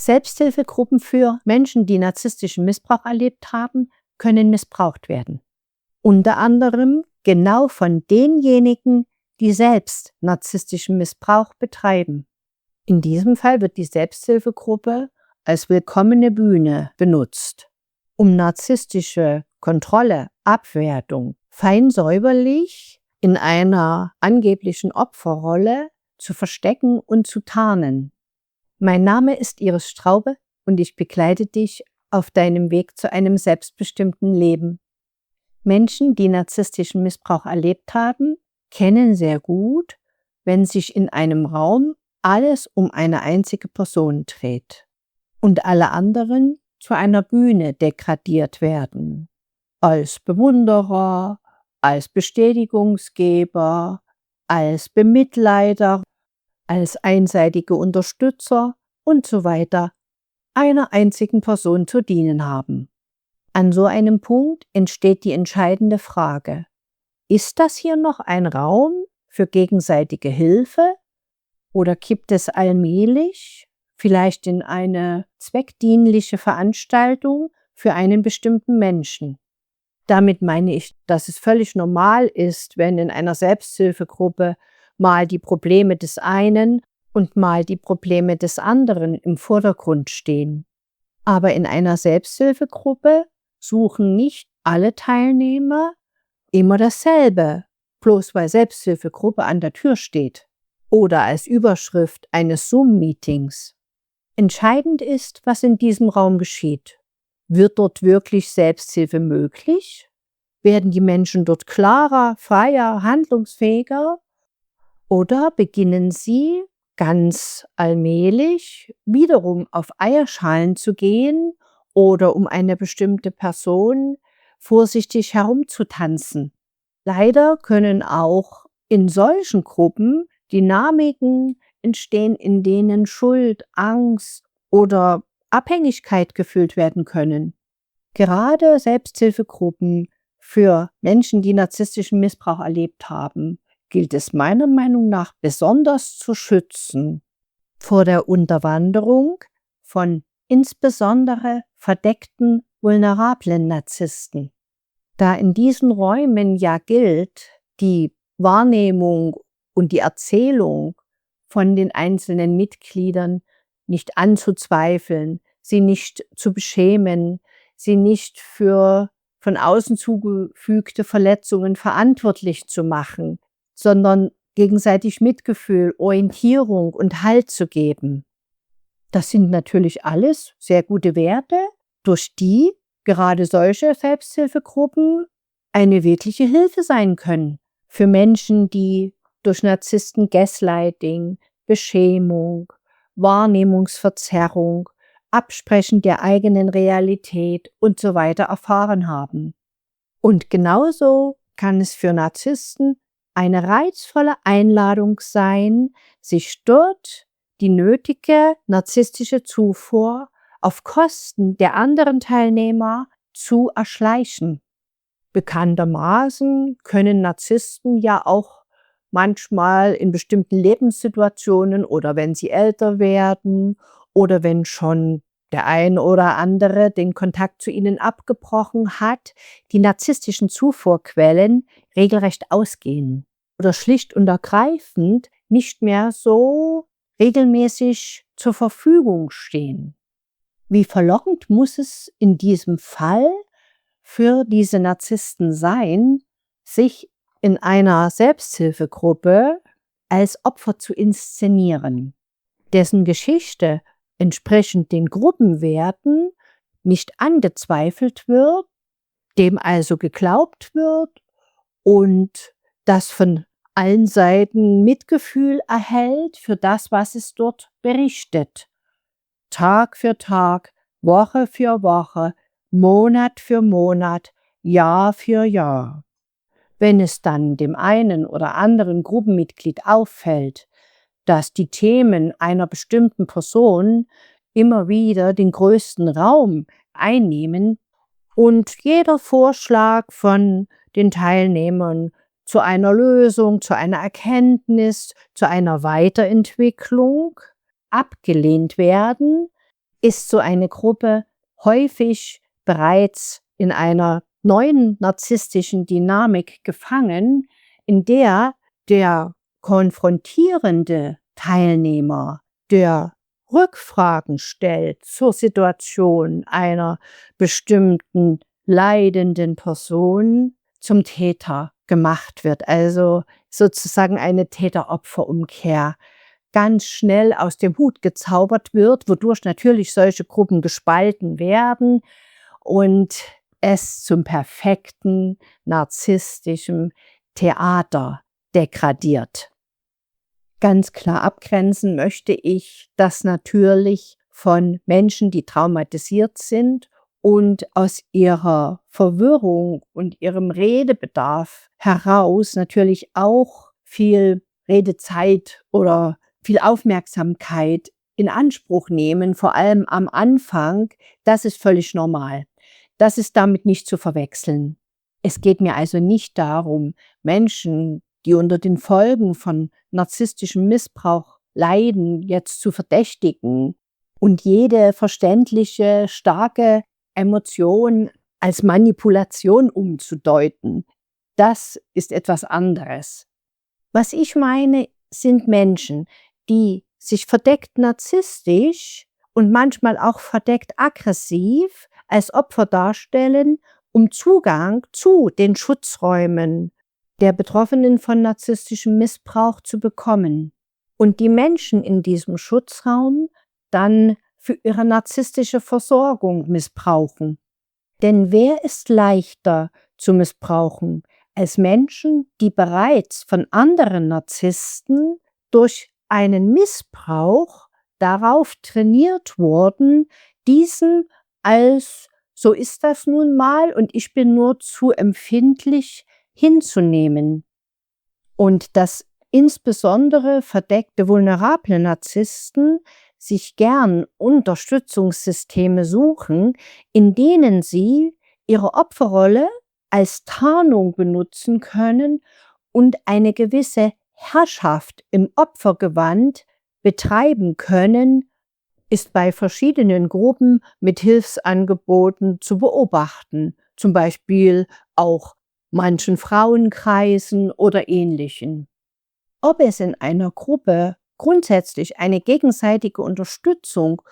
Selbsthilfegruppen für Menschen, die narzisstischen Missbrauch erlebt haben, können missbraucht werden. Unter anderem genau von denjenigen, die selbst narzisstischen Missbrauch betreiben. In diesem Fall wird die Selbsthilfegruppe als willkommene Bühne benutzt, um narzisstische Kontrolle, Abwertung fein säuberlich in einer angeblichen Opferrolle zu verstecken und zu tarnen. Mein Name ist Iris Straube und ich begleite dich auf deinem Weg zu einem selbstbestimmten Leben. Menschen, die narzisstischen Missbrauch erlebt haben, kennen sehr gut, wenn sich in einem Raum alles um eine einzige Person dreht und alle anderen zu einer Bühne degradiert werden. Als Bewunderer, als Bestätigungsgeber, als Bemitleider, als einseitige Unterstützer und so weiter einer einzigen Person zu dienen haben. An so einem Punkt entsteht die entscheidende Frage: Ist das hier noch ein Raum für gegenseitige Hilfe oder kippt es allmählich vielleicht in eine zweckdienliche Veranstaltung für einen bestimmten Menschen? Damit meine ich, dass es völlig normal ist, wenn in einer Selbsthilfegruppe mal die Probleme des einen und mal die Probleme des anderen im Vordergrund stehen. Aber in einer Selbsthilfegruppe suchen nicht alle Teilnehmer immer dasselbe, bloß weil Selbsthilfegruppe an der Tür steht oder als Überschrift eines Zoom-Meetings. Entscheidend ist, was in diesem Raum geschieht. Wird dort wirklich Selbsthilfe möglich? Werden die Menschen dort klarer, freier, handlungsfähiger? Oder beginnen sie ganz allmählich wiederum auf Eierschalen zu gehen oder um eine bestimmte Person vorsichtig herumzutanzen? Leider können auch in solchen Gruppen Dynamiken entstehen, in denen Schuld, Angst oder Abhängigkeit gefühlt werden können. Gerade Selbsthilfegruppen für Menschen, die narzisstischen Missbrauch erlebt haben, gilt es meiner Meinung nach besonders zu schützen vor der Unterwanderung von insbesondere verdeckten, vulnerablen Narzissten. Da in diesen Räumen ja gilt, die Wahrnehmung und die Erzählung von den einzelnen Mitgliedern nicht anzuzweifeln, sie nicht zu beschämen, sie nicht für von außen zugefügte Verletzungen verantwortlich zu machen, sondern gegenseitig Mitgefühl, Orientierung und Halt zu geben. Das sind natürlich alles sehr gute Werte, durch die gerade solche Selbsthilfegruppen eine wirkliche Hilfe sein können für Menschen, die durch Narzissten Gaslighting, Beschämung, Wahrnehmungsverzerrung, Absprechen der eigenen Realität und so weiter erfahren haben. Und genauso kann es für Narzissten eine reizvolle Einladung sein, sich dort die nötige narzisstische Zufuhr auf Kosten der anderen Teilnehmer zu erschleichen. Bekanntermaßen können Narzissten ja auch manchmal in bestimmten Lebenssituationen oder wenn sie älter werden oder wenn schon der ein oder andere den Kontakt zu ihnen abgebrochen hat, die narzisstischen Zufuhrquellen regelrecht ausgehen oder schlicht und ergreifend nicht mehr so regelmäßig zur Verfügung stehen. Wie verlockend muss es in diesem Fall für diese Narzissten sein, sich in einer Selbsthilfegruppe als Opfer zu inszenieren, dessen Geschichte entsprechend den Gruppenwerten nicht angezweifelt wird, dem also geglaubt wird und das von allen Seiten Mitgefühl erhält für das, was es dort berichtet. Tag für Tag, Woche für Woche, Monat für Monat, Jahr für Jahr. Wenn es dann dem einen oder anderen Gruppenmitglied auffällt, dass die Themen einer bestimmten Person immer wieder den größten Raum einnehmen und jeder Vorschlag von den Teilnehmern zu einer Lösung, zu einer Erkenntnis, zu einer Weiterentwicklung abgelehnt werden, ist so eine Gruppe häufig bereits in einer neuen narzisstischen Dynamik gefangen, in der der konfrontierende Teilnehmer, der Rückfragen stellt zur Situation einer bestimmten leidenden Person, zum Täter gemacht wird. Also sozusagen eine Täter-Opfer-Umkehr ganz schnell aus dem Hut gezaubert wird, wodurch natürlich solche Gruppen gespalten werden und es zum perfekten narzisstischen Theater degradiert. Ganz klar abgrenzen möchte ich das natürlich von Menschen, die traumatisiert sind und aus ihrer Verwirrung und ihrem Redebedarf heraus natürlich auch viel Redezeit oder viel Aufmerksamkeit in Anspruch nehmen, vor allem am Anfang. Das ist völlig normal. Das ist damit nicht zu verwechseln. Es geht mir also nicht darum, Menschen, die unter den Folgen von narzisstischem Missbrauch leiden, jetzt zu verdächtigen und jede verständliche, starke Emotion als Manipulation umzudeuten. Das ist etwas anderes. Was ich meine, sind Menschen, die sich verdeckt narzisstisch und manchmal auch verdeckt aggressiv als Opfer darstellen, um Zugang zu den Schutzräumen der Betroffenen von narzisstischem Missbrauch zu bekommen und die Menschen in diesem Schutzraum dann für ihre narzisstische Versorgung missbrauchen. Denn wer ist leichter zu missbrauchen als Menschen, die bereits von anderen Narzissten durch einen Missbrauch darauf trainiert wurden, diesen als so ist das nun mal und ich bin nur zu empfindlich hinzunehmen. Und dass insbesondere verdeckte, vulnerable Narzissten sich gern Unterstützungssysteme suchen, in denen sie ihre Opferrolle als Tarnung benutzen können und eine gewisse Herrschaft im Opfergewand betreiben können, ist bei verschiedenen Gruppen mit Hilfsangeboten zu beobachten, zum Beispiel auch manchen Frauenkreisen oder Ähnlichen. Ob es in einer Gruppe grundsätzlich eine gegenseitige Unterstützung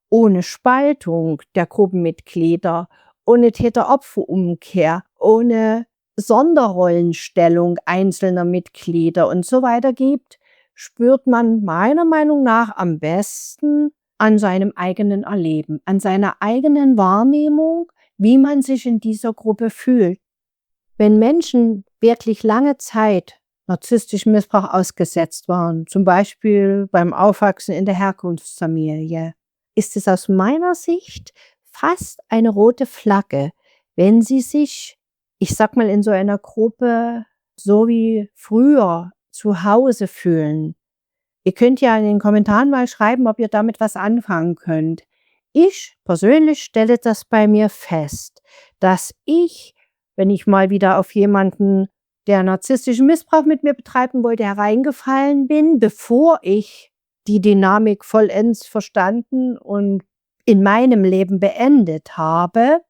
ohne Spaltung der Gruppenmitglieder, ohne Täter-Opfer-Umkehr, ohne Sonderrollenstellung einzelner Mitglieder und so weiter gibt, spürt man meiner Meinung nach am besten an seinem eigenen Erleben, an seiner eigenen Wahrnehmung, wie man sich in dieser Gruppe fühlt. Wenn Menschen wirklich lange Zeit narzisstischem Missbrauch ausgesetzt waren, zum Beispiel beim Aufwachsen in der Herkunftsfamilie, ist es aus meiner Sicht fast eine rote Flagge, wenn sie sich, ich sag mal, in so einer Gruppe so wie früher zu Hause fühlen. Ihr könnt ja in den Kommentaren mal schreiben, ob ihr damit was anfangen könnt. Ich persönlich stelle das bei mir fest, dass ich, wenn ich mal wieder auf jemanden, der narzisstischen Missbrauch mit mir betreiben wollte, hereingefallen bin, bevor ich die Dynamik vollends verstanden und in meinem Leben beendet habe,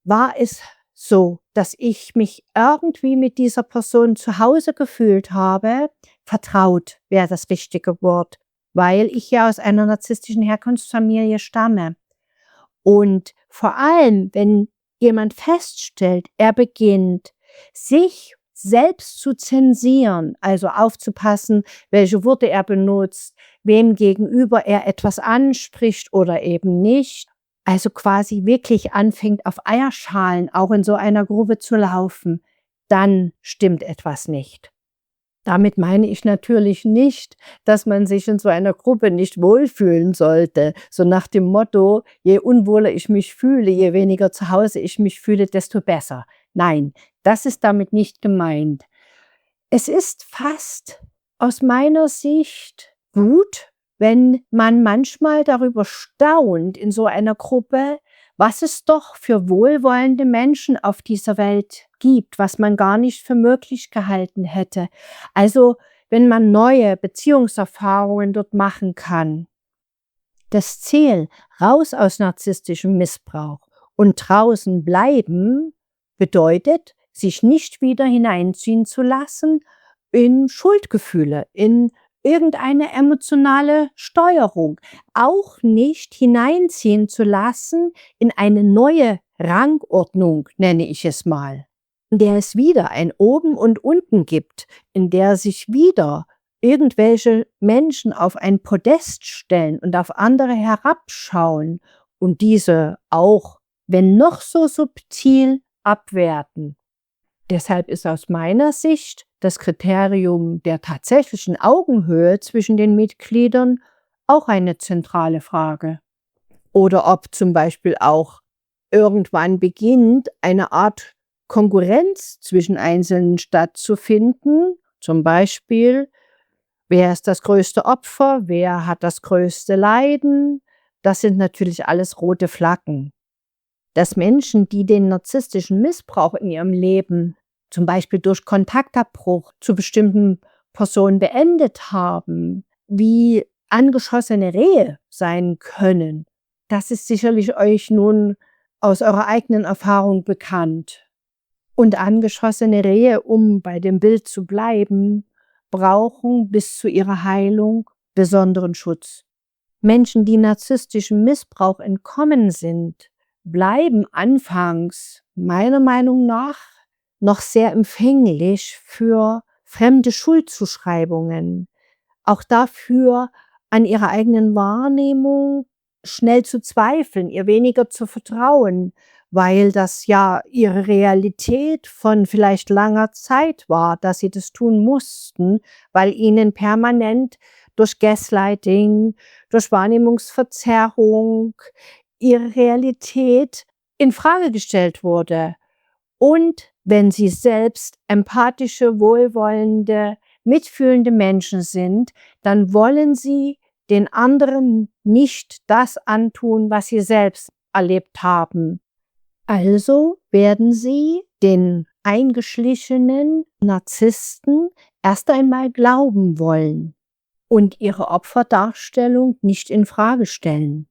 war es so, dass ich mich irgendwie mit dieser Person zu Hause gefühlt habe. Vertraut wäre das richtige Wort, weil ich ja aus einer narzisstischen Herkunftsfamilie stamme. Und vor allem, wenn jemand feststellt, er beginnt, sich selbst zu zensieren, also aufzupassen, welche Worte er benutzt, wem gegenüber er etwas anspricht oder eben nicht, also quasi wirklich anfängt, auf Eierschalen auch in so einer Gruppe zu laufen, dann stimmt etwas nicht. Damit meine ich natürlich nicht, dass man sich in so einer Gruppe nicht wohlfühlen sollte. So nach dem Motto, je unwohler ich mich fühle, je weniger zu Hause ich mich fühle, desto besser. Nein, das ist damit nicht gemeint. Es ist fast aus meiner Sicht gut, wenn man manchmal darüber staunt in so einer Gruppe, was es doch für wohlwollende Menschen auf dieser Welt gibt, was man gar nicht für möglich gehalten hätte. Also wenn man neue Beziehungserfahrungen dort machen kann. Das Ziel, raus aus narzisstischem Missbrauch und draußen bleiben, bedeutet, sich nicht wieder hineinziehen zu lassen in Schuldgefühle, in irgendeine emotionale Steuerung, auch nicht hineinziehen zu lassen in eine neue Rangordnung, nenne ich es mal, in der es wieder ein Oben und Unten gibt, in der sich wieder irgendwelche Menschen auf ein Podest stellen und auf andere herabschauen und diese auch, wenn noch so subtil, abwerten. Deshalb ist aus meiner Sicht das Kriterium der tatsächlichen Augenhöhe zwischen den Mitgliedern auch eine zentrale Frage. Oder ob zum Beispiel auch irgendwann beginnt, eine Art Konkurrenz zwischen Einzelnen stattzufinden. Zum Beispiel, wer ist das größte Opfer, wer hat das größte Leiden? Das sind natürlich alles rote Flaggen. Dass Menschen, die den narzisstischen Missbrauch in ihrem Leben, zum Beispiel durch Kontaktabbruch zu bestimmten Personen beendet haben, wie angeschossene Rehe sein können, das ist sicherlich euch nun aus eurer eigenen Erfahrung bekannt. Und angeschossene Rehe, um bei dem Bild zu bleiben, brauchen bis zu ihrer Heilung besonderen Schutz. Menschen, die narzisstischem Missbrauch entkommen sind, bleiben anfangs meiner Meinung nach noch sehr empfänglich für fremde Schuldzuschreibungen, auch dafür, an ihrer eigenen Wahrnehmung schnell zu zweifeln, ihr weniger zu vertrauen, weil das ja ihre Realität von vielleicht langer Zeit war, dass sie das tun mussten, weil ihnen permanent durch Gaslighting, durch Wahrnehmungsverzerrung ihre Realität in Frage gestellt wurde. Und wenn sie selbst empathische, wohlwollende, mitfühlende Menschen sind, dann wollen sie den anderen nicht das antun, was sie selbst erlebt haben. Also werden sie den eingeschlichenen Narzissten erst einmal glauben wollen und ihre Opferdarstellung nicht in Frage stellen.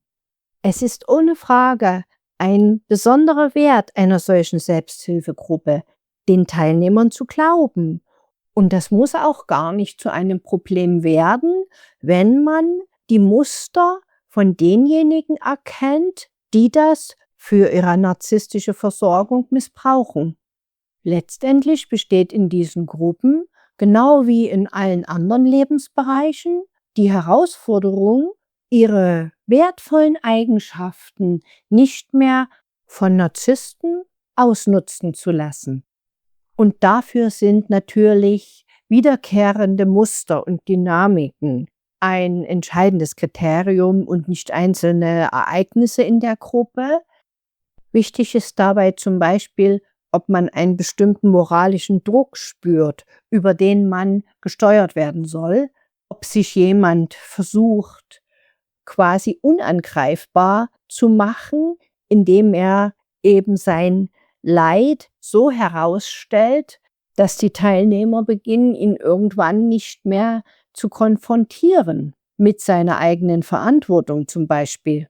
Es ist ohne Frage ein besonderer Wert einer solchen Selbsthilfegruppe, den Teilnehmern zu glauben. Und das muss auch gar nicht zu einem Problem werden, wenn man die Muster von denjenigen erkennt, die das für ihre narzisstische Versorgung missbrauchen. Letztendlich besteht in diesen Gruppen, genau wie in allen anderen Lebensbereichen, die Herausforderung, ihre wertvollen Eigenschaften nicht mehr von Narzissten ausnutzen zu lassen. Und dafür sind natürlich wiederkehrende Muster und Dynamiken ein entscheidendes Kriterium und nicht einzelne Ereignisse in der Gruppe. Wichtig ist dabei zum Beispiel, ob man einen bestimmten moralischen Druck spürt, über den man gesteuert werden soll, ob sich jemand versucht, quasi unangreifbar zu machen, indem er eben sein Leid so herausstellt, dass die Teilnehmer beginnen, ihn irgendwann nicht mehr zu konfrontieren mit seiner eigenen Verantwortung zum Beispiel.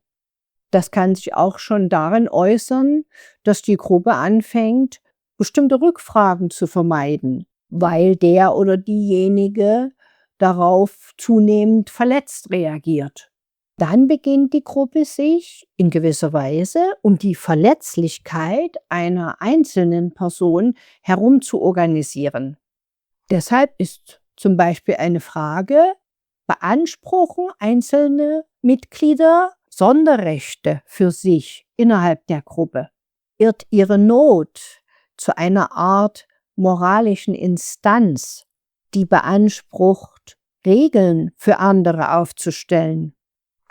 Das kann sich auch schon darin äußern, dass die Gruppe anfängt, bestimmte Rückfragen zu vermeiden, weil der oder diejenige darauf zunehmend verletzt reagiert. Dann beginnt die Gruppe sich in gewisser Weise um die Verletzlichkeit einer einzelnen Person herum zu organisieren. Deshalb ist zum Beispiel eine Frage: Beanspruchen einzelne Mitglieder Sonderrechte für sich innerhalb der Gruppe? Wird ihre Not zu einer Art moralischen Instanz, die beansprucht, Regeln für andere aufzustellen?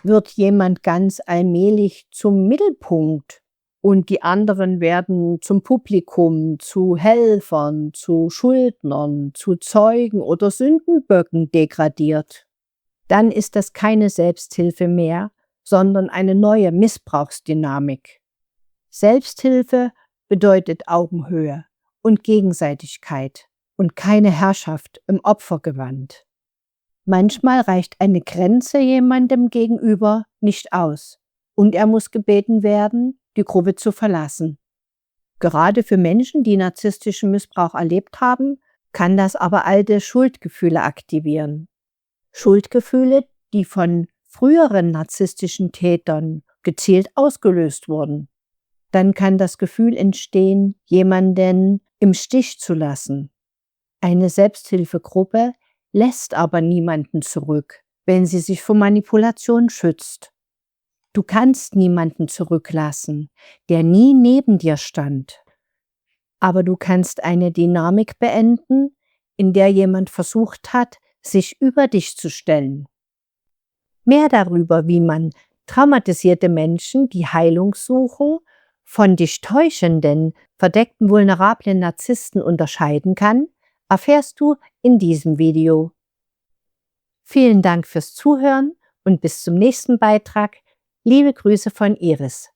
Wird jemand ganz allmählich zum Mittelpunkt und die anderen werden zum Publikum, zu Helfern, zu Schuldnern, zu Zeugen oder Sündenböcken degradiert? Dann ist das keine Selbsthilfe mehr, sondern eine neue Missbrauchsdynamik. Selbsthilfe bedeutet Augenhöhe und Gegenseitigkeit und keine Herrschaft im Opfergewand. Manchmal reicht eine Grenze jemandem gegenüber nicht aus und er muss gebeten werden, die Gruppe zu verlassen. Gerade für Menschen, die narzisstischen Missbrauch erlebt haben, kann das aber alte Schuldgefühle aktivieren. Schuldgefühle, die von früheren narzisstischen Tätern gezielt ausgelöst wurden. Dann kann das Gefühl entstehen, jemanden im Stich zu lassen. Eine Selbsthilfegruppe lässt aber niemanden zurück, wenn sie sich vor Manipulation schützt. Du kannst niemanden zurücklassen, der nie neben dir stand. Aber du kannst eine Dynamik beenden, in der jemand versucht hat, sich über dich zu stellen. Mehr darüber, wie man traumatisierte Menschen, die Heilung suchen, von dich täuschenden, verdeckten, vulnerablen Narzissten unterscheiden kann, erfährst du in diesem Video. Vielen Dank fürs Zuhören und bis zum nächsten Beitrag. Liebe Grüße von Iris.